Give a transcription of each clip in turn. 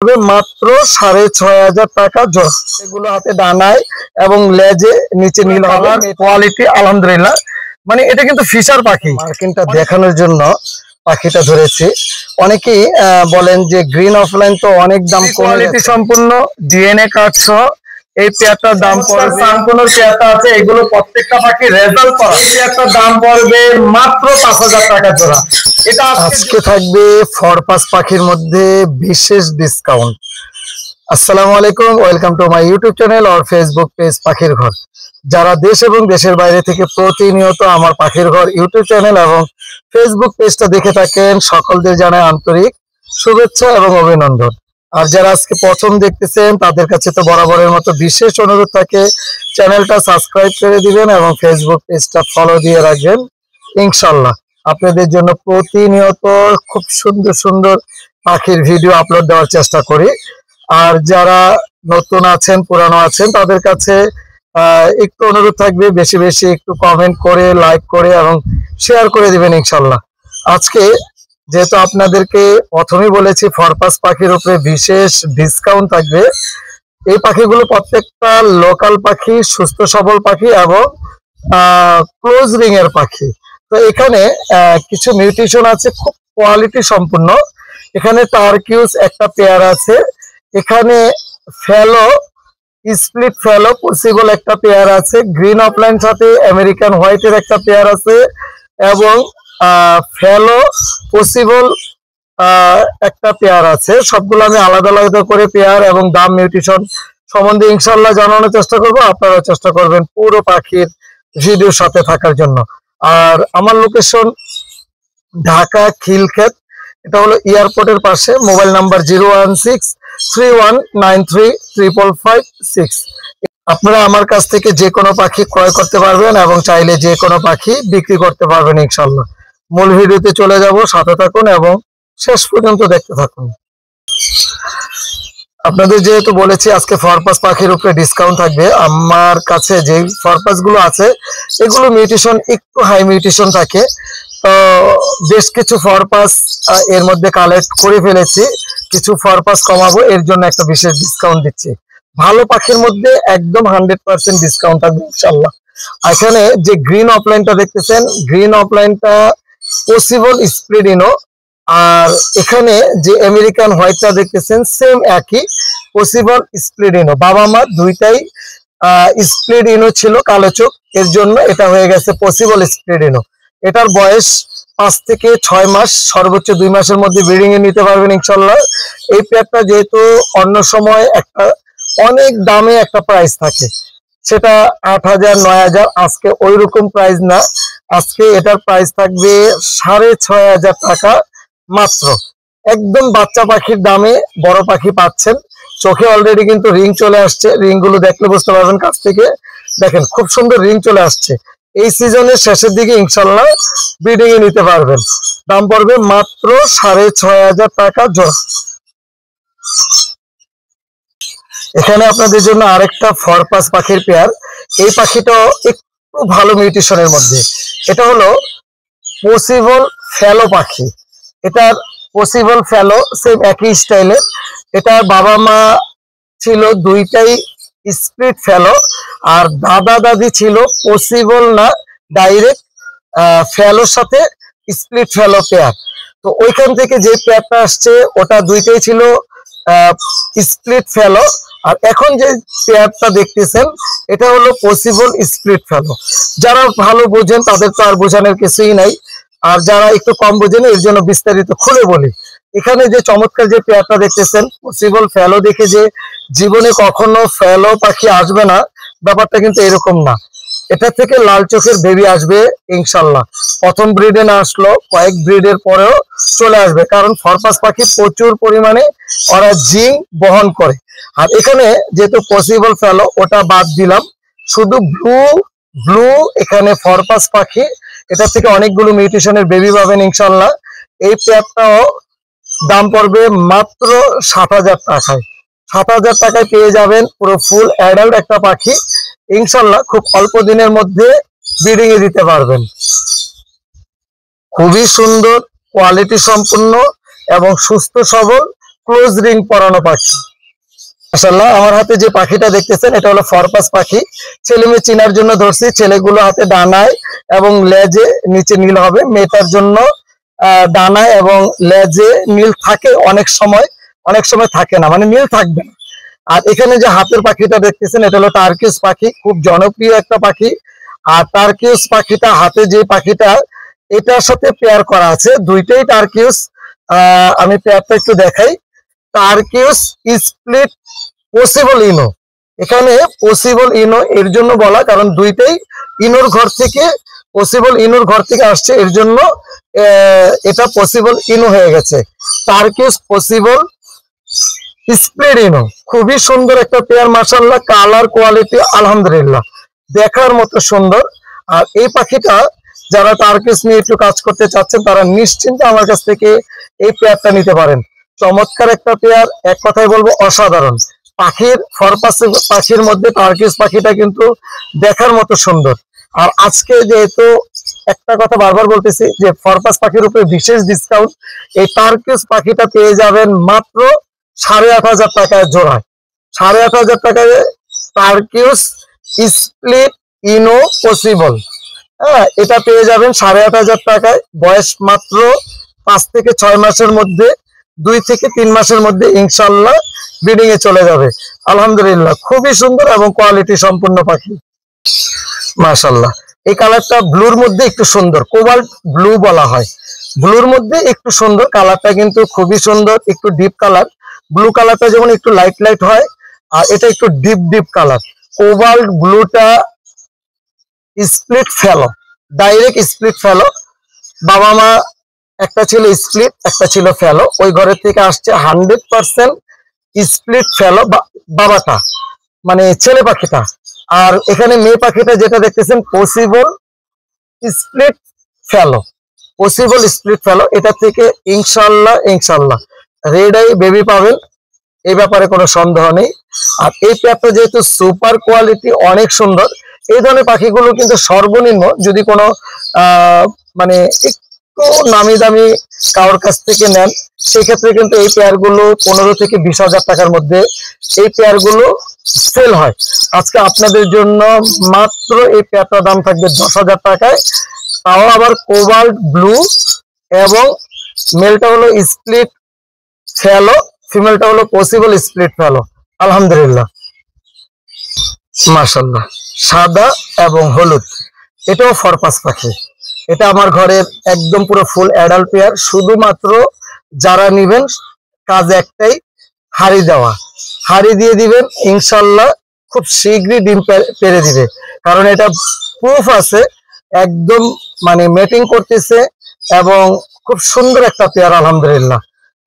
পড়বে মাত্র 6500 টাকা জোড়া। এগুলো হাতে ডানায় এবং লেজে নিচে নীল হবে, কোয়ালিটি আলহামদুলিল্লাহ। মানে এটা কিন্তু ফিশার পাখি। মার্কিনটা দেখানোর জন্য পাখিটা ধরেছি। অনেকেই বলেন যে গ্রিন অফলাইন তো অনেক দাম, কোয়ালিটি সম্পূর্ণ ডিএনএ কার্ড সহ এই পেয়ারটার দাম পড়বে, সানকুনোর পেয়ারটা আছে, এগুলো প্রত্যেকটা পাখি রেজাল্ট করা। এই পেয়ারটার দাম পড়বে মাত্র 5000 টাকা জোড়া। এটা আজকে থাকবে ফরপাস পাখির মধ্যে বিশেষ ডিসকাউন্ট। আসসালামু আলাইকুম, welcome to my YouTube channel আর ফেসবুক পেজ পাখির ঘর। যারা দেশ এবং দেশের বাইরে থেকে প্রতিনিয়ত আমার পাখির ঘর ইউটিউব চ্যানেল এবং ফেসবুক পেজটা দেখে থাকেন, সকলদের জানাই আন্তরিক শুভেচ্ছা এবং অভিনন্দন। আর যারা আজকে প্রথম দেখতেছেন তাদের কাছে তো বরাবরের মতো বিশেষ অনুরোধ থাকে, চ্যানেলটা সাবস্ক্রাইব করে দিবেন এবং ফেসবুক পেজটা ফলো দিয়ে রাখবেন। ইনশাল্লাহ আপনাদের জন্য প্রতিনিয়ত খুব সুন্দর সুন্দর পাখির ভিডিও আপলোড দেওয়ার চেষ্টা করি। আর যারা নতুন আছেন, পুরানো আছেন, তাদের কাছে একটু অনুরোধ থাকবে, বেশি বেশি একটু কমেন্ট করে, লাইক করে এবং শেয়ার করে দিবেন ইনশাল্লাহ। আজকে যেহেতু আপনাদেরকে প্রথমেই বলেছি ফরপাস পাখির উপরে বিশেষ ডিসকাউন্ট থাকবে। এই পাখিগুলো প্রত্যেকটা লোকাল পাখি, সুস্থ সবল পাখি এবং ক্লোজ রিং এর পাখি। তো এখানে কিছু মিউটেশন আছে, খুব কোয়ালিটি সম্পূর্ণ। এখানে টার্কিউস একটা পেয়ার আছে, এখানে ফেলো স্প্লিট ফেলো পসিবল একটা পেয়ার আছে, গ্রিন অফলাইন সাথে আমেরিকান হোয়াইটের একটা পেয়ার আছে এবং ফেলো পসিবল একটা পেয়ার আছে। সবগুলো আমি আলাদা আলাদা করে পেয়ার এবং দাম মিউটেশন সম্বন্ধে ইনশাল্লাহ জানানোর চেষ্টা করব। আপনারা চেষ্টা করবেন পুরো পাখির ভিডিওর সাথে থাকার জন্য। আর আমার লোকেশন ঢাকা খিলক্ষেত, এটা হলো এয়ারপোর্টের পাশে। Mobile number 01631935556। আপনারা আমার কাছ থেকে যে কোনো পাখি ক্রয় করতে পারবেন এবং চাইলে যে কোনো পাখি বিক্রি করতে পারবেন ইনশাল্লাহ। মূল ভিডিওতে চলে যাব, সাথে থাকুন এবং শেষ পর্যন্ত দেখতে থাকুন। আপনাদের যেহেতু বলেছি আজকে ফরপাস পাখির উপরে ডিসকাউন্ট থাকবে, আমার কাছে যে ফরপাস গুলো আছে এগুলো মিউটেশন একটু হাই মিউটেশন থাকে। তো বেশ কিছু ফরপাস এর মধ্যে কালেক্ট করে ফেলেছি, কিছু ফরপাস কমাবো, এর জন্য একটা বিশেষ ডিসকাউন্ট দিচ্ছি। ভালো পাখির মধ্যে একদম 100% ডিসকাউন্ট থাকবে ইনশাল্লাহ। এখানে যে গ্রিন অফলাইনটা দেখতেছেন, গ্রিন অফলাইনটা পসিবল স্প্লিডিনো। আর এখানে যে আমেরিকান হোয়াইটটা দেখতেছেন সেম একই, পসিবল স্প্লিডিনো। বাবা মা দুইটাই স্প্লিডিনো ছিল, কালো চোখ, এর জন্য এটা হয়ে গেছে পসিবল স্প্লিডিনো। এটার বয়স 5 থেকে 6 মাস, সর্বোচ্চ 2 মাসের মধ্যে ব্রিডিং এ নিতে পারবেন ইনশাল্লাহ। এই পেয়ারটা যেহেতু অন্য সময় একটা অনেক দামে একটা প্রাইস থাকে, সেটা 8000 9000, আজকে ওই রকম প্রাইস না। আজকে এটার প্রাইস থাকবে 6500 টাকা মাত্র। একদম বাচ্চা পাখির দামে বড় পাখি পাচ্ছেন। চোখে অলরেডি কিন্তু রিং চলে আসছে, রিং গুলো দেখলে বুঝতে পারবেন কাছ থেকে। দেখেন খুব সুন্দর রিং চলে আসছে। এই সিজনের শেষের দিকে ইনশাল্লাহ ব্রিডিং এ নিতে পারবেন। দাম পড়বে মাত্র 6500 টাকা জোড়া। এখানে আপনাদের জন্য আরেকটা ফরপাস পাখির পেয়ার। এই পাখিটাও একটু ভালো মিউটেশনের মধ্যে। এটা হলো পসিবল ফেলো পাখি। এটার পসিবল ফেলো সেম একই স্টাইলের। এটার বাবা মা ছিল দুইটাই স্প্লিট ফেলো, আর দাদা দাদি ছিল পসিবল না ডাইরেক্ট ফেলোর সাথে স্প্লিট ফেলো পেয়ার। তো ওইখান থেকে যে পেয়ারটা আসছে ওটা দুইটাই ছিল স্প্লিট ফেলো। আর এখন যে পেয়ারটা দেখতেছেন এটা হলো পসিবল স্প্লিট ফেলো। যারা ভালো বোঝেন তাদের তো আর বোঝানোর কিছুই নাই, আর যারা একটু কম বোঝেন এর জন্য বিস্তারিত খুলে বলি। এখানে যে চমৎকার যে পেয়ারটা দেখতেছেন পসিবল ফেলো দেখে যে জীবনে কখনো ফেলো পাখি আসবে না, ব্যাপারটা কিন্তু এরকম না। এটা থেকে লাল চোখের বেবি আসবে ইনশাল্লাহ। প্রথম ব্রিডে না আসলো, কয়েক ব্রিডের পরেও চলে আসবে, কারণ ফরপাস পাখি প্রচুর পরিমাণে ওরা জিন বহন করে। আর এখানে যেহেতু পসিবল ফেলো ওটা বাদ দিলাম, শুধু ব্লু এখানে ফরপাস পাখি। এটা থেকে অনেকগুলো মিউটেশনের বেবি পাবেন ইনশাল্লাহ। এই পেয়ারটাও দাম পড়বে মাত্র 7000 টাকায়। 7000 টাকায় পেয়ে যাবেন পুরো ফুল অ্যাডাল্ট একটা পাখি ইনশাল্লাহ। খুব অল্প দিনের মধ্যে ব্রিডিং এ দিতে পারবেন। খুবই সুন্দর, কোয়ালিটি সম্পূর্ণ এবং সুস্থ সবল ক্লোজ রিং পরানো পাখি। মাশাআল্লাহ, আমার হাতে যে পাখিটা দেখতেছেন এটা হলো ফরপাস পাখি। ছেলে মেয়ে চিনার জন্য ধরছি। ছেলেগুলো হাতে ডানায় এবং লেজে নিচে নীল হবে, মেয়েটার জন্য ডানায় এবং লেজে নীল থাকে অনেক সময়, অনেক সময় থাকে না, মানে নীল থাকবে না। আর এখানে যে হাতের পাখিটা দেখতেছেন এটা হলো টার্কিশ পাখি, খুব জনপ্রিয় একটা পাখি। আর টার্কিশ পাখিটা হাতে যে পাখিটা এটার সাথে পেয়ার করা আছে, দুইটাই টার্কিশ। আমি পেয়ারটা একটু দেখাই। টার্কিশ স্প্লিট পসিবল ইনো, এখানে পসিবল ইনো এর জন্য বলা কারণ দুইটাই ইনোর ঘর থেকে, পসিবল ইনোর ঘর থেকে আসছে, এর জন্য এটা পসিবল ইনো হয়ে গেছে। টার্কিশ পসিবল স্প্লিট ইনো, খুবই সুন্দর একটা পেয়ার মাশাআল্লাহ। কালার কোয়ালিটি আলহামদুলিল্লাহ দেখার মতো সুন্দর। আর এই পাখিটা যারা টার্কিশ নিয়ে একটু কাজ করতে চাচ্ছেন তারা নিশ্চিন্তে আমার কাছ থেকে এই পেয়ারটা নিতে পারেন। চমৎকার একটা পেয়ার, এক কথায় বলবো অসাধারণ। পাখির ফরপাস পাখির মধ্যে টার্কিশ পাখিটা কিন্তু দেখার মতো সুন্দর। আর আজকে যেহেতু একটা কথা বারবার বলতেছি যে ফরপাস পাখির উপরে বিশেষ ডিসকাউন্ট, এই টার্কিশ পাখিটা পেয়ে যাবেন মাত্র 8,500 টাকায় জোড়ায়। 8,500 টাকায় টার্কিশ স্প্লিট ইনো পসিবল, হ্যাঁ, এটা পেয়ে যাবেন 8,500 টাকায়। বয়স মাত্র 5 থেকে 6 মাসের মধ্যে, 2 থেকে 3 মাসের মধ্যে ইনশাল্লাহ ব্রিডিং এ চলে যাবে। আলহামদুলিল্লাহ খুবই সুন্দর এবং কোয়ালিটি সম্পূর্ণ পাখি মাশাআল্লাহ। এই কালারটা ব্লুর মধ্যে একটু সুন্দর, কোবাল্ট ব্লু বলা হয়। ব্লুর মধ্যে একটু সুন্দর, কালারটা কিন্তু খুবই সুন্দর, একটু ডিপ কালার। ব্লু কালারটা যেমন একটু লাইট লাইট হয়, আর এটা একটু ডিপ ডিপ কালার। কোবাল্ট ব্লুটা স্প্লিট ফেলো, ডাইরেক্ট স্প্লিট ফেলো। বাবা মা একটা ছিল স্প্লিট, একটা ছিল ফেলো, ওই ঘরের থেকে আসছে 100% স্প্লিট ফেলো বাবাটা, মানে ছেলে পাখিটা। আর এখানে মেয়ে পাখিটা যেটা দেখতেছেন পসিবল স্প্লিট ফেলো, পসিবল স্প্লিট ফেলো। এটা থেকে ইনশাল্লাহ ইনশাল্লাহ রেড আই বেবি পাবেন, এই ব্যাপারে কোনো সন্দেহ নেই। আর এই পেয়ারটা যেহেতু সুপার কোয়ালিটি, অনেক সুন্দর। এই ধরনের পাখিগুলো কিন্তু সর্বনিম্ন যদি কোনো মানে একটু নামি দামি কারোর কাছ থেকে নেন, সেক্ষেত্রে কিন্তু এই পেয়ারগুলো 15 থেকে 20,000 টাকার মধ্যে এই পেয়ারগুলো সেল হয়। আজকে আপনাদের জন্য মাত্র এই পেয়ারটার দাম থাকবে 10,000 টাকায়, তাও আবার কোবাল্ট ব্লু, এবং মেলটা হলো স্প্লিট ফেলো, ফিমেলটা হলো পসিবল স্প্লিট ফেলো। আলহামদুলিল্লাহ মাশাআল্লাহ, সাদা এবং হলুদ, এটাও ফরপাস পাখি। এটা আমার ঘরের একদম পুরো ফুল অ্যাডাল্ট পেয়ার। শুধুমাত্র যারা নিবেন কাজ একটাই, হাড়ি দেওয়া, হাড়ি দিয়ে দিবেন ইনশাল্লাহ খুব শীঘ্রই ডিম পেড়ে দিবে। কারণ এটা প্রুফ আছে একদম, মানে মেটিং করতেছে এবং খুব সুন্দর একটা পেয়ার আলহামদুলিল্লাহ।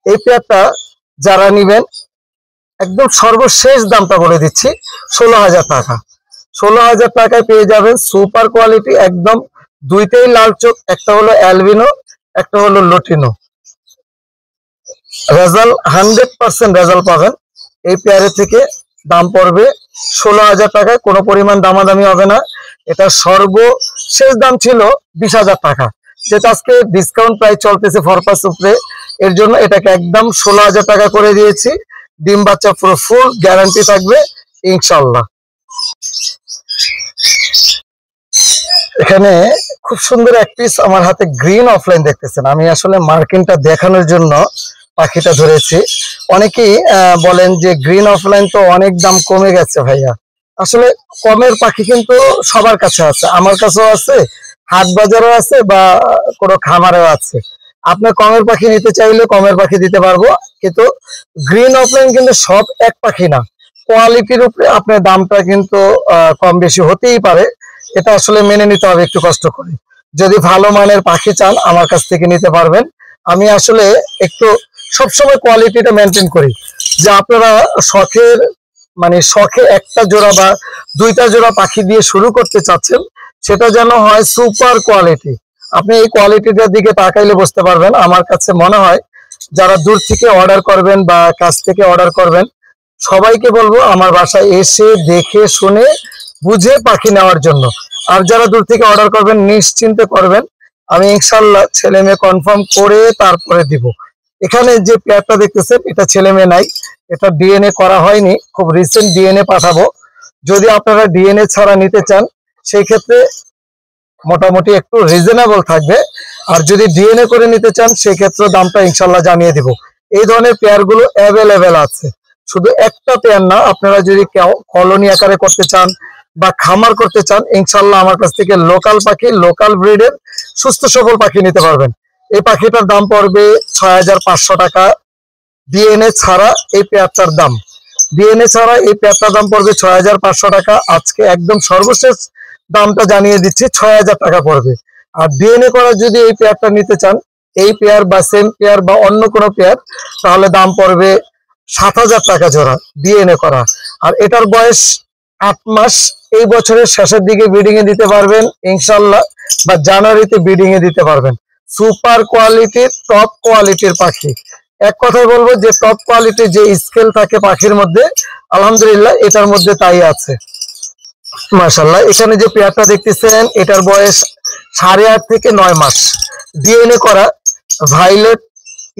এই পেয়ারটা যারা নিবেন একদম সর্বশেষ দামটা বলে দিচ্ছি 16,000 টাকা। 16,000 টাকায় পেয়ে যাবেন সুপার কোয়ালিটি একদম। দুইটাই লাল চোখ, একটা হলো অ্যালবিনো, একটা হলো লুটিনো। রেজাল্ট 100% রেজাল্ট পাবেন এই পেয়ারের থেকে। দাম পড়বে 16,000 টাকায়, কোনো পরিমাণ দামাদামি হবে না। এটা সর্বশেষ দাম ছিল 20,000 টাকা, যেটা আজকে ডিসকাউন্ট প্রাইস চলতেছে ফরপাস উপরে, এর জন্য এটাকে একদম 16,000 টাকা করে দিয়েছি। ডিম বাচ্চা পুরো ফুল গ্যারান্টি থাকবে ইনশাল্লাহ। এখানে খুব সুন্দর এক পিস আমার হাতে গ্রিন অফলাইন দেখতেছেন। আমি আসলে মার্কিংটা দেখানোর জন্য পাখিটা ধরেছি। অনেকেই বলেন যে গ্রিন অফলাইন তো অনেক দাম কমে গেছে ভাইয়া। আসলে কমের পাখি কিন্তু সবার কাছে আছে, আমার কাছেও আছে, হাট বাজারও আছে, বা কোনো খামারেও আছে। আপনার কমের পাখি নিতে চাইলে কমের পাখি দিতে পারবো, কিন্তু গ্রিন অফলাইন কিন্তু সব এক পাখি না, কোয়ালিটির উপরে আপনার দামটা কিন্তু কম বেশি হতেই পারে। এটা আসলে মেনে নিতে হবে একটু কষ্ট করে। যদি ভালো মানের পাখি চান আমার কাছ থেকে নিতে পারবেন। আমি আসলে একটু সবসময় কোয়ালিটিটা মেনটেন করি, যে আপনারা শখের, মানে শখে একটা জোড়া বা দুইটা জোড়া পাখি দিয়ে শুরু করতে চাচ্ছেন, সেটা যেন হয় সুপার কোয়ালিটি। আপনি এই কোয়ালিটিটার দিকে তাকাইলে বুঝতে পারবেন। আমার কাছে মনে হয় যারা দূর থেকে অর্ডার করবেন বা কাছ থেকে অর্ডার করবেন, সবাইকে বলবো আমার বাসায় এসে দেখে শুনে বুঝে পাখি নেওয়ার জন্য। আর যারা দূর থেকে অর্ডার করবেন নিশ্চিন্তে করবেন, আমি ইনশাল্লাহ ছেলে মেয়ে কনফার্ম করে তারপরে দিব। এখানে যে পেয়ারটা দেখতেছেন এটা ছেলে মেয়ে নাই, এটা ডিএনএ করা হয়নি, খুব রিসেন্ট ডিএনএ পাঠাবো। যদি আপনারা ডিএনএ ছাড়া নিতে চান সেই ক্ষেত্রে মোটামুটি একটু রিজনেবল থাকবে, আর যদি ডিএনএ করে নিতে চান সেই ক্ষেত্রে দামটা ইনশাল্লাহ জানিয়ে দিব। এই ধরনের পেয়ারগুলো অ্যাভেলেবেল আছে, শুধু একটা পেয়ার না, আপনারা যদি কলোনি আকারে করতে চান বা খামার করতে চান ইনশাল্লাহ আমার কাছ থেকে লোকাল পাখি, লোকাল ব্রিডের সুস্থ সবল পাখি নিতে পারবেন। এই পাখিটার দাম পড়বে ৬৫০০ টাকা ডিএনএ ছাড়া। এই পেয়ারটার দাম ডিএনএ ছাড়া এই পেয়ারটার দাম পড়বে ৬৫০০ টাকা। আজকে একদম সর্বশেষ দামটা জানিয়ে দিচ্ছি, ৬০০০ টাকা পড়বে। আর ডিএনএ করা যদি এই পেয়ারটা নিতে চান, এই পেয়ার বা সেম পেয়ার বা অন্য কোনো পেয়ার, তাহলে দাম পড়বে ৭০০০ টাকা জোড়া ডিএনএ করা। আর এটার বয়স ৮ মাস। এই বছরের শেষের দিকে ব্রিডিং এ দিতে পারবেন ইনশাল্লাহ, বা জানুয়ারিতে ব্রিডিং এ দিতে পারবেন। সুপার কোয়ালিটির, টপ কোয়ালিটির পাখি। এক কথায় বলবো যে টপ কোয়ালিটির যে স্কেল থাকে পাখির মধ্যে, আলহামদুলিল্লাহ এটার মধ্যে তাই আছে মাশাআল্লাহ। এখানে যে পেয়ারটা দেখতেছেন এটার বয়স ৮.৫ থেকে ৯ মাস, ডিএনএ করা। ভাইলেট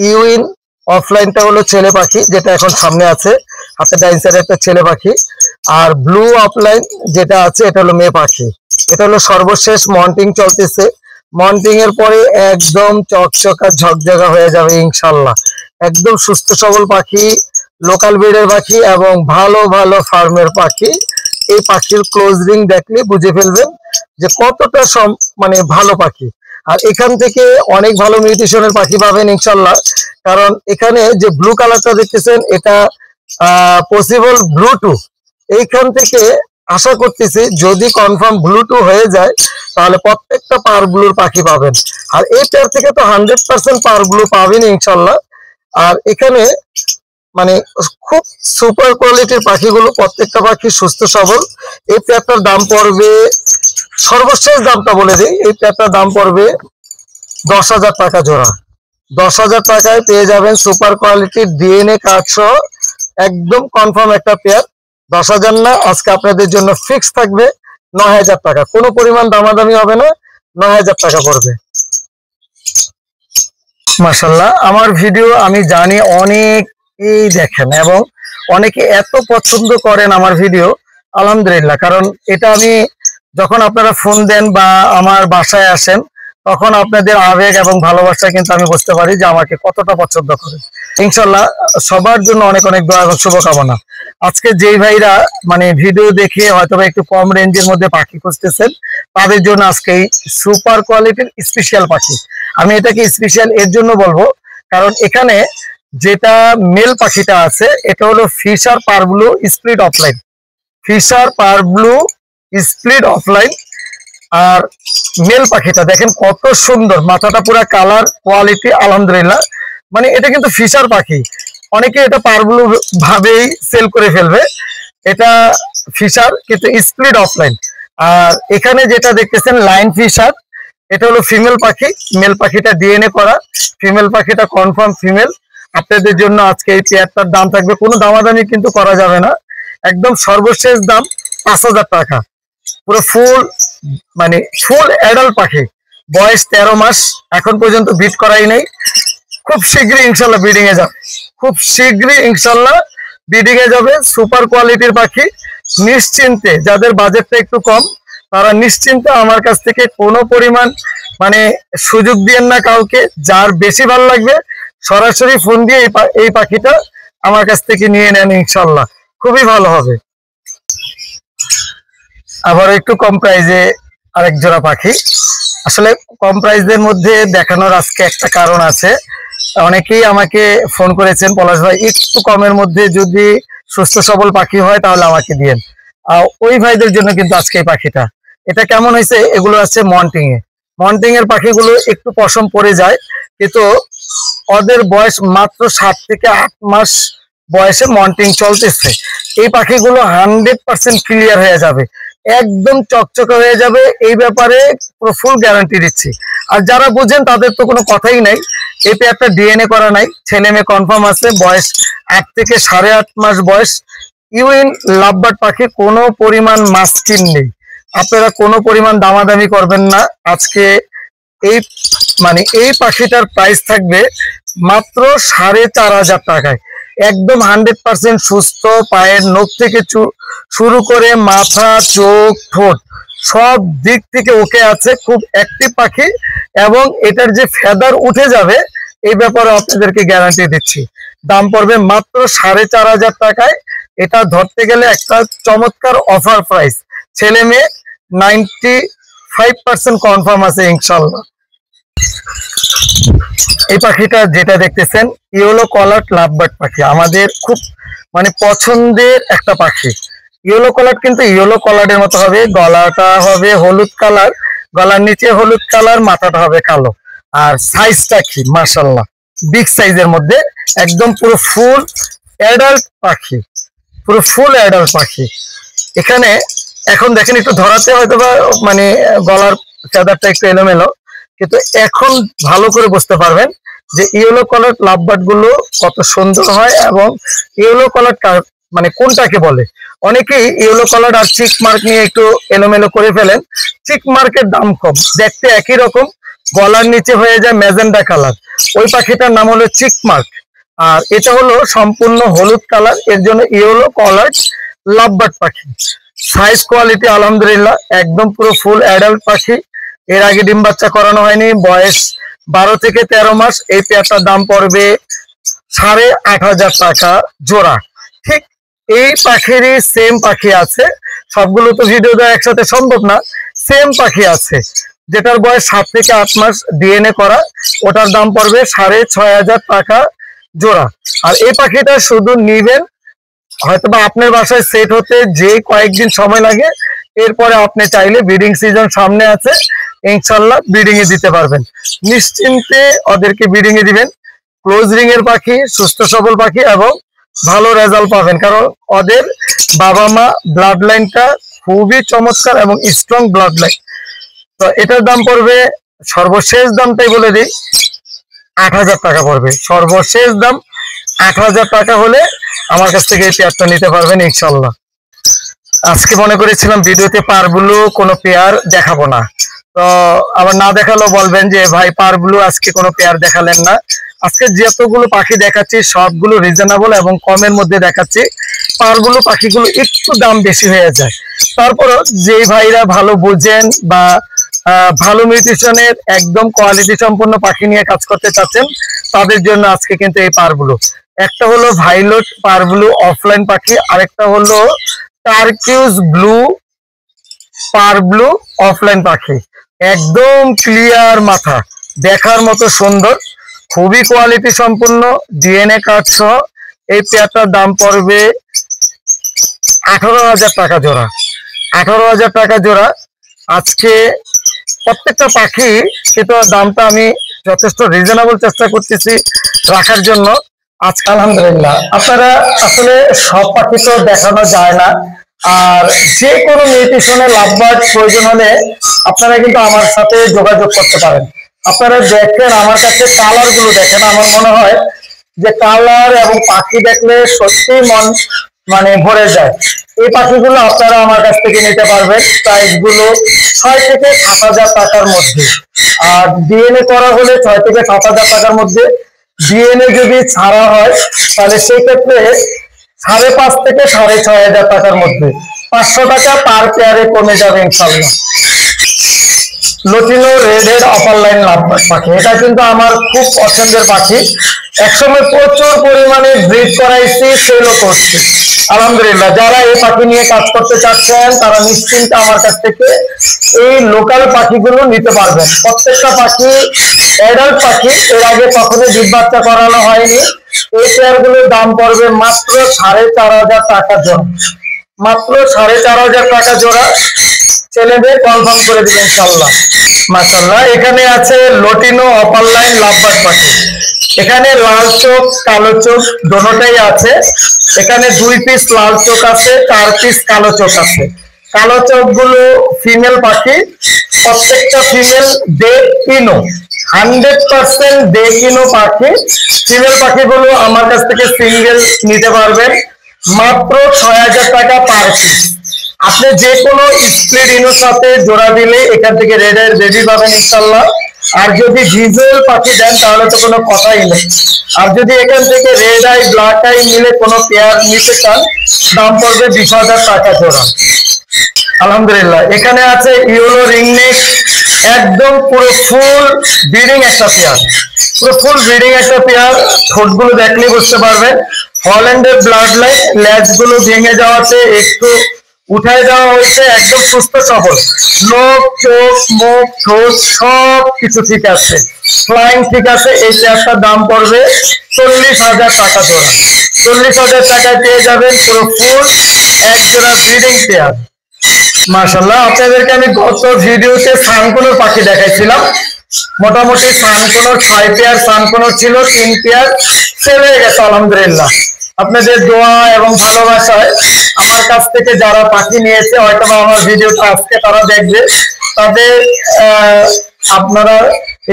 ইউইন অফলাইনটা হলো ছেলে পাখি, যেটা এখন সামনে আছে হাতে ডাইন সাইডে একটা ছেলে পাখি, আর ব্লু অফলাইন যেটা আছে এটা হলো মেয়ে পাখি। এটা হলো সর্বশেষ মন্টিং চলতেছে, মন্টিং এর পরে একদম চকচকা ঝকঝকা হয়ে যাবে ইনশাল্লাহ। একদম সুস্থ সবল পাখি, লোকাল ব্রিডের পাখি এবং ভালো ভালো ফার্মের পাখি। এই পাখির ক্লোজ রিং দেখলে বুঝে ফেলবেন যে কতটা মানে ভালো পাখি। আর এখান থেকে অনেক ভালো মিউটেশনের পাখি পাবেন ইনশাল্লাহ, কারণ এখানে যে ব্লু কালারটা দেখতেছেন এটা পসিবল ব্লু2। এইখান থেকে আশা করতেছি যদি কনফার্ম ব্লু2 হয়ে যায় তাহলে প্রত্যেকটা পার ব্লুর পাখি পাবেন। আর এই পেয়ার থেকে তো 100% পার ব্লু পাবেন ইনশাল্লাহ। আর এখানে মানে খুব সুপার কোয়ালিটির পাখিগুলো, প্রত্যেকটা পাখি সুস্থ সবল। এই পেয়ারটার দাম পড়বে, সর্বশেষ দামটা বলে দিই, এই পেয়ারটার দাম পড়বে ১০,০০০ টাকা জোড়া। ১০,০০০ টাকায় পেয়ে যাবেন সুপার কোয়ালিটির ডিএনএ কার্ড সহ একদম কনফার্ম একটা পেয়ার। ১০,০০০ না, আজকে আপনাদের জন্য ফিক্স থাকবে ৯,০০০ টাকা, কোনো পরিমাণ দামাদামি হবে না, ৯,০০০ টাকা পড়বে। মাশাআল্লাহ, আমার ভিডিও আমি জানি অনেকেই দেখেন এবং অনেকে এত পছন্দ করেন আমার ভিডিও, আলহামদুলিল্লাহ। কারণ এটা আমি যখন আপনারা ফোন দেন বা আমার বাসায় আসেন তখন আপনাদের আবেগ এবং ভালোবাসা কিন্তু আমি বুঝতে পারি যে আমাকে কতটা পছন্দ করে। ইনশাল্লাহ সবার জন্য অনেক অনেক দোয়া এবং শুভকামনা। আজকে যেই ভাইরা মানে ভিডিও দেখে হয়তো একটু কম রেঞ্জের মধ্যে পাখি খুঁজতেছেন তাদের জন্য আজকে এই সুপার কোয়ালিটির স্পেশাল পাখি। আমি এটাকে স্পেশাল এর জন্য বলবো কারণ এখানে যেটা মেল পাখিটা আছে এটা হলো ফিশার পার ব্লু স্প্লিট অফলাইন, ফিশার পার ব্লু স্প্লিট অফলাইন। আর মেল পাখিটা দেখেন কত সুন্দর, মাথাটা পুরা কালার কোয়ালিটি আলহামদুলিল্লাহ। মানে এটা কিন্তু ফিশার পাখি, অনেকে এটা পার ব্লু ভাবেই সেল করে ফেলবে, এটা ফিশার কিন্তু স্প্লিট অফলাইন। আর এখানে যেটা দেখতেছেন লাইন ফিশার, এটা হলো ফিমেল পাখি, মেল পাখিটা ডিএনএ করা, ফিমেল পাখিটা কনফার্ম ফিমেল। আপনাদের জন্য আজকে এই পেয়ারটার দাম থাকবে, কোনো দামাদামি কিন্তু করা যাবে না, একদম সর্বশেষ দাম ৫,০০০ টাকা। পুরো ফুল মানে ফুল অ্যাডাল্ট পাখি, বয়স ১৩ মাস, এখন পর্যন্ত বিট করাই নেই। খুব শীঘ্রই ইনশাল্লাহ ব্রিডিং এ যাবে, খুব শীঘ্রই ইনশাল্লাহ ব্রিডিং এ যাবে। সুপার কোয়ালিটির পাখি, নিশ্চিন্তে যাদের বাজেটটা একটু কম তারা নিশ্চিন্তে আমার কাছ থেকে কোনো পরিমাণ মানে সুযোগ দিয়েন না কাউকে। যার বেশি ভালো লাগবে সরাসরি ফোন দিয়ে এই পাখিটা আমার কাছ থেকে নিয়ে নেন, ইনশাল্লাহ খুবই ভালো হবে। আবার একটু কম প্রাইজে আরেক জোড়া পাখি, আসলে কম প্রাইসের মধ্যে দেখানোর আজকে একটা কারণ আছে। অনেকেই আমাকে ফোন করেছেন পলাশ ভাই একটু কমের মধ্যে যদি সুস্থ সবল পাখি হয় তাহলে আমাকে দিয়েন। ওই ভাইদের জন্য কিন্তু আজকে এই পাখিটা, এটা কেমন হয়েছে, এগুলো আছে মন্টিং এ, মন্টিং এর পাখিগুলো একটু পশম পড়ে যায়, কিন্তু ওদের বয়স মাত্র ৭ থেকে ৮ মাস বয়সে মন্টিং চলতেছে। এই পাখিগুলো 100% ক্লিয়ার হয়ে যাবে, একদম চকচকে হয়ে যাবে, এই ব্যাপারে পুরো ফুল গ্যারান্টি দিচ্ছি। আর যারা বুঝেন তাদের তো কোনো কথাই নাই। এই পেয়ারটা ডিএনএ করা নাই, ছেলে মেয়ে কনফার্ম আছে, বয়স ৮ থেকে ৮.৫ মাস বয়স, ইউইন লাভবার্ড পাখি, কোনো পরিমাণ মাস্কিন নেই, আপনারা কোনো পরিমাণ দামাদামি করবেন না। আজকে এই মানে এই পাখিটার প্রাইস থাকবে মাত্র 4,500 টাকায়। একদম 100% সুস্থ, পায়ের নখ থেকে শুরু করে মাথা, চোখ, ঠোঁট সব দিক থেকে ওকে আছে, খুব অ্যাক্টিভ পাখি। এবং এটার যে ফেদার উঠে যাবে এই ব্যাপারে আপনাদেরকে গ্যারান্টি দিচ্ছি। দাম পড়বে মাত্র 4,500 টাকায়। এটা ধরতে গেলে একটা চমৎকার অফার প্রাইস। ছেলে মেয়ে 95% কনফার্ম আছে ইনশাল্লাহ। এই পাখিটা যেটা দেখতেছেন ইয়েলো কলার লাভবার্ড পাখি, আমাদের খুব মানে পছন্দের একটা পাখি। ইয়েলো কলার কিন্তু ইয়েলো কলারের মতো হবে, গলাটা হবে হলুদ কালার, গলার নিচে হলুদ কালার, মাথাটা হবে কালো। আর সাইজটা কি মাশাআল্লাহ, বিগ সাইজের মধ্যে, একদম পুরো ফুল অ্যাডাল্ট পাখি, পুরো ফুল অ্যাডাল্ট পাখি। এখানে এখন দেখেন একটু ধরাতে হয়তো বা মানে গলার চাদরটা একটু এলোমেলো, কিন্তু এখন ভালো করে বুঝতে পারবেন যে ইয়েলো কালার লাভবার্ড গুলো কত সুন্দর হয়। এবং ইয়েলো কালার মানে কোনটাকে বলে, অনেকেই ইয়েলো কালার আর চিক মার্ক নিয়ে একটু এলোমেলো করে ফেলেন। চিক মার্কের দাম কম, দেখতে একই রকম, গলার নিচে হয়ে যায় ম্যাজেন্ডা কালার, ওই পাখিটার নাম হলো চিক মার্ক। আর এটা হলো সম্পূর্ণ হলুদ কালার, এর জন্য ইয়েলো কালার লাভবার্ড পাখি। সাইজ কোয়ালিটি আলহামদুলিল্লাহ একদম পুরো ফুল অ্যাডাল্ট পাখি। এর আগে ডিম বাচ্চা করানো হয়নি, বয়স 12 থেকে 13 মাস। এই পেয়ারটার দাম পড়বে 8,500 টাকা জোড়া। ঠিক এই পাখিরই সেম পাখি আছে, সবগুলো তো ভিডিও দেওয়া একসাথে সম্ভব না। সেম পাখি আছে যেটার বয়স 7 থেকে 8 মাস, ডিএনএ করা, ওটার দাম পড়বে 6,500 টাকা জোড়া। আর এই পাখিটা শুধু নিবেন হয়তোবা আপনার বাসায় সেট হতে যে কয়েকদিন সময় লাগে, এরপরে আপনি চাইলে ব্রিডিং সিজন সামনে আছে, ইনশাল্লাহ ব্রিডিং এ দিতে পারবেন। নিশ্চিন্তে ওদেরকে ব্রিডিং এ দিবেন। ক্লোজ রিং এর পাখি, সুস্থ সবল পাখি এবং ভালো রেজাল্ট পাবেন, কারণ ওদের বাবা মা ব্লাড লাইনটা খুবই চমৎকার এবং স্ট্রং ব্লাড লাইন। তো এটার দাম পড়বে, সর্বশেষ দামটাই বলে দিই, 8,000 টাকা পড়বে। সর্বশেষ দাম 8,000 টাকা হলে আমার কাছ থেকে এই পেয়ারটা নিতে পারবেন ইনশাল্লাহ। আজকে মনে করেছিলাম ভিডিওতে পারগুলো কোনো পেয়ার দেখাবো না, তো আবার না দেখালেও বলবেন যে ভাই পারগুলো আজকে কোনো পেয়ার দেখালেন না। আজকে যতগুলো পাখি দেখাচ্ছি সবগুলো রিজনেবল এবং কমের মধ্যে দেখাচ্ছি। পারগুলো পাখিগুলো একটু দাম বেশি হয়ে যায়, তারপরও যেই ভাইরা ভালো বুঝেন বা ভালো নিউট্রিশনের একদম কোয়ালিটি সম্পন্ন পাখি নিয়ে কাজ করতে চাচ্ছেন, তাদের জন্য আজকে কিন্তু এই পারগুলো। একটা হলো ভাইলট পারব্লু অফলাইন পাখি, আরেকটা হলো টার্কিউজ ব্লু পারব্লু অফলাইন পাখি। একদম ক্লিয়ার মাথা, দেখার মতো সুন্দর, খুবই কোয়ালিটি সম্পূর্ণ, ডিএনএ কার্ড সহ। এই পেয়ারটার দাম পড়বে 18,000 টাকা জোড়া। 18,000 টাকা জোড়া। আজকে প্রত্যেকটা পাখি কিন্তু দামটা আমি যথেষ্ট রিজনেবল চেষ্টা করতেছি রাখার জন্য। আজকে আলহামদুলিল্লাহ আপনারা আসলে সব পাখি তো দেখানো যায় না, আর যে কোনো নিউট্রিশনের লাভবার্ড প্রয়োজন হলে আপনারা কিন্তু আমার সাথে যোগাযোগ করতে পারেন। আপনারা দেখেন আমার কাছে কালার গুলো দেখেন, আমার মনে হয় যে কালার এবং পাখি দেখলে সত্যি মন মানে ভরে যায়। এই পাখিগুলো আপনারা আমার কাছ থেকে নিতে পারবেন, প্রাইস গুলো 6 থেকে 7,000 টাকার মধ্যে। আর ডিএনএ করা হলে 6 থেকে 7,000 টাকার মধ্যে। ডিএনএ যদি ছাড়া হয় তাহলে সেই ক্ষেত্রে 5,500 থেকে 6,500 টাকার মধ্যে, 500 টাকা পার পেয়ারে কমে যাবে ইনশাল্লাহ। লটিনো রেড হেড আপার লাইন লাভবার্ড পাখি, এটা কিন্তু আমার খুব পছন্দের পাখি। একসময় প্রচুর পরিমাণে ব্রিড করাইছি, সেলও করছি আলহামদুলিল্লাহ। যারা এই পাখি নিয়ে কাজ করতে চাচ্ছেন তারা নিশ্চিন্তে আমার কাছ থেকে এই লোকাল পাখিগুলো নিতে পারবেন। প্রত্যেকটা পাখি অ্যাডাল্ট পাখি, এর আগে কখনো ডিম বাচ্চা করানো হয়নি। এই পেয়ারগুলোর দাম পড়বে মাত্র 4,500 টাকা জোড়া, মাত্র 4,500 টাকা জোড়া। ছেলেদের কনফার্ম করে দিবেন ইনশাআল্লাহ। মাশাআল্লাহ, এখানে আছে লটিনো আপার লাইন লাভবার্ড পাখি। এখানে লাল চোখ কালো চোখ দোনোটাই আছে। এখানে 2 পিস লাল চোখ আছে, 4 পিস কালো চোখ আছে। কালো চোখ গুলো ফিমেল পাখি, প্রত্যেকটা ফিমেল ডে কিনো, 100% ডে কিনো পাখি। ফিমেল পাখিগুলো আমার কাছ থেকে সিঙ্গেল নিতে পারবেন মাত্র 6,000 টাকা পার পিস। আপনি যে কোনো স্প্লিট ইনোর সাথে জোড়া দিলে এখান থেকে রেডের বেবি পাবেন ইনশাল্লাহ। আর যদি ভিজুয়াল পাখি দেন তাহলে তো কোনো কথাই নেই। আর যদি এখান থেকে রেড আই ব্ল্যাক আই মিলে কোনো পেয়ার নিতে চান, দাম পড়বে 20,000 টাকা জোড়া। আলহামদুলিল্লাহ, এখানে আছে ইয়েলো রিংনেক, একদম পুরো ফুল ব্রিডিং একটা পেয়ার, পুরো ফুল ব্রিডিং একটা পেয়ার। ঠোঁটগুলো দেখলেই বুঝতে পারবেন হল্যান্ডের ব্লাড লাইন, ল্যাজগুলো ভেঙে যাওয়াতে একটু উঠায় দেওয়া হয়েছে, একদম সুস্থ সবল, নখ চোখ মুখ ঠোঁট সব কিছু ঠিক আছে, ফ্লাইং ঠিক আছে। এই পেয়ারটার দাম পড়বে 40,000 টাকা জোড়া। 40,000 টাকায় পেয়ে যাবেন পুরো ফুল এক জোড়া ব্রিডিং পেয়ার। মাশাআল্লাহ, আপনাদেরকে আমি গত ভিডিওতে সানকোনোর পাখি দেখাইছিলাম। মোটামুটি সানকোনোর 6 পেয়ার সানকোনোর ছিল, 3 পেয়ার সেল হয়ে গেছে আলহামদুলিল্লাহ। আপনাদের দোয়া এবং ভালোবাসায় আমার কাছ থেকে যারা পাখি নিয়েছে, হয়তো আমার ভিডিওটা আজকে তারা দেখবে, তাদের আপনারা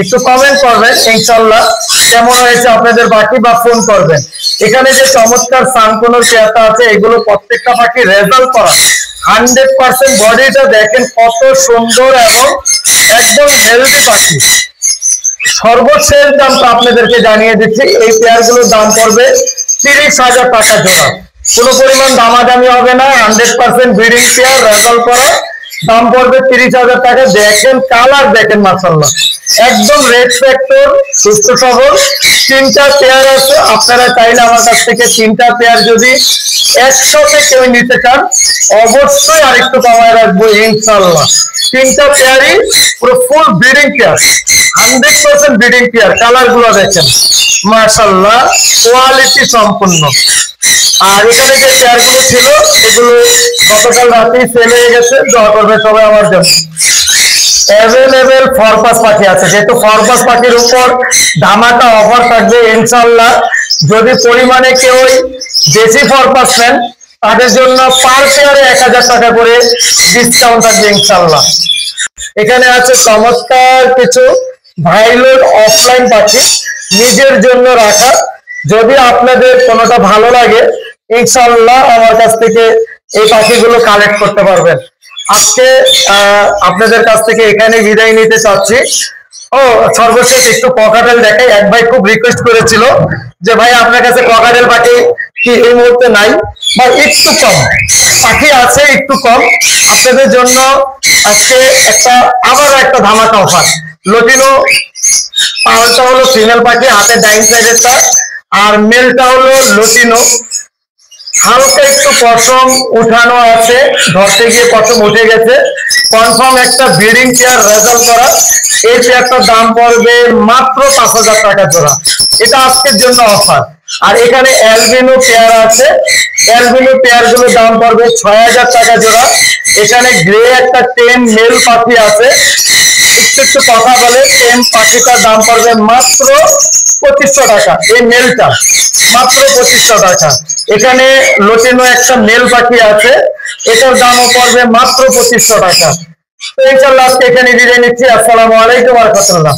একটু কমেন্ট করবেন ইনশাআল্লাহ কেমন হয়েছে আপনাদের পাখি, বা ফোন করবেন। এখানে যে চমৎকার সানকোনোর পেয়ারটা আছে, এগুলো প্রত্যেকটা পাখি রেজাল্ট করা 100%। বডিটা দেখেন কত সুন্দর এবং একদম হেলদি পাখি। সর্বশেষ দামটা আপনাদেরকে জানিয়ে দিচ্ছি, এই পেয়ারগুলোর দাম পড়বে 30,000 টাকা জোড়া। কোনো পরিমাণ দামাদামি হবে না, 100% ব্রিডিং পেয়ার রেজাল্ট করা, দাম পড়বে 30,000 টাকা। দেখেন কালার দেখেন মাশাআল্লাহ, একদম রেড ফ্যাক্টর, সুস্থ সবল। 3টা পেয়ার আছে, আপনারা চাইলে আমার কাছ থেকে 3টা পেয়ার যদি একসাথে কেউ নিতে চান, অবশ্যই আরেকটু কমায় রাখবো ইনশাআল্লাহ। 3টা পেয়ারই পুরো ফুল breeding pair, 100% breeding pair. Colour গুলো দেখেন মাশাআল্লাহ, কোয়ালিটি সম্পূর্ণ। আর এখানে যে পেয়ার গুলো ছিল, এগুলো গতকাল রাতেই সেল হয়ে গেছে, দোয়া করবে সবাই আমার জন্য। অ্যাভেলেবেল ফরপাস পাখি আছে, যেহেতু ফরপাস পাখির উপর ধামাকা অফার থাকবে ইনশাআল্লাহ। যদি পরিমাণে কেউ বেশি ফরপাস নেন, তাদের জন্য পার পেয়ারে 1,000 টাকা করে ডিসকাউন্ট থাকবে ইনশাআল্লাহ। এখানে আছে চমৎকার কিছু ভাইলোড অফলাইন পাখি নিজের জন্য রাখা, যদি আপনাদের কোনোটা ভালো লাগে ইনশাআল্লাহ আমার কাছ থেকে এই পাখিগুলো কালেক্ট করতে পারবেন। আজকে আপনাদের কাছ থেকে এখানে বিদায় নিতে চাচ্ছি। ও সর্বশেষ একটু ককাটেল দেখাই। এক ভাই খুব রিকোয়েস্ট করেছিল যে ভাই আপনার কাছে ককাটেল পাখি কি এই মুহূর্তে নাই, বা একটু কম পাখি আছে, একটু কম। আপনাদের জন্য আজকে আবারও একটা ধামাকা অফার। লটিনো পালটা হলো ফিমেল পাখি, হাতে ডাইন সাইডেরটা, আর মেলটা হলো লটিনো। হালকা একটু পশম উঠানো আছে, ধরতে গিয়ে পশম উঠে গেছে, কনফার্ম একটা ব্রিডিং পেয়ার রেজাল্ট করা। এই পেয়ারটার দাম পড়বে মাত্র 5,000 টাকা জোড়া। এটা আজকের জন্য অফার। আর এখানে অ্যালবিনো পেয়ার আছে, অ্যালবিনো পেয়ার গুলোর দাম পড়বে 6,000 টাকা জোড়া। এখানে গ্রে একটা টেম মেল পাখি আছে, একটু কথা বলে, টেম পাখিটার দাম পড়বে মাত্র 2,500 টাকা। এই মেলটা মাত্র 2,500 টাকা। এখানে লটিনো একটা মেল পাখি আছে, এটার দামও পড়বে মাত্র 2,500 টাকা। তো ইনশাআল্লাহ আজকে এখানে বিদায় নিচ্ছি। আসসালামু আলাইকুম ওয়া রাহমাতুল্লাহ।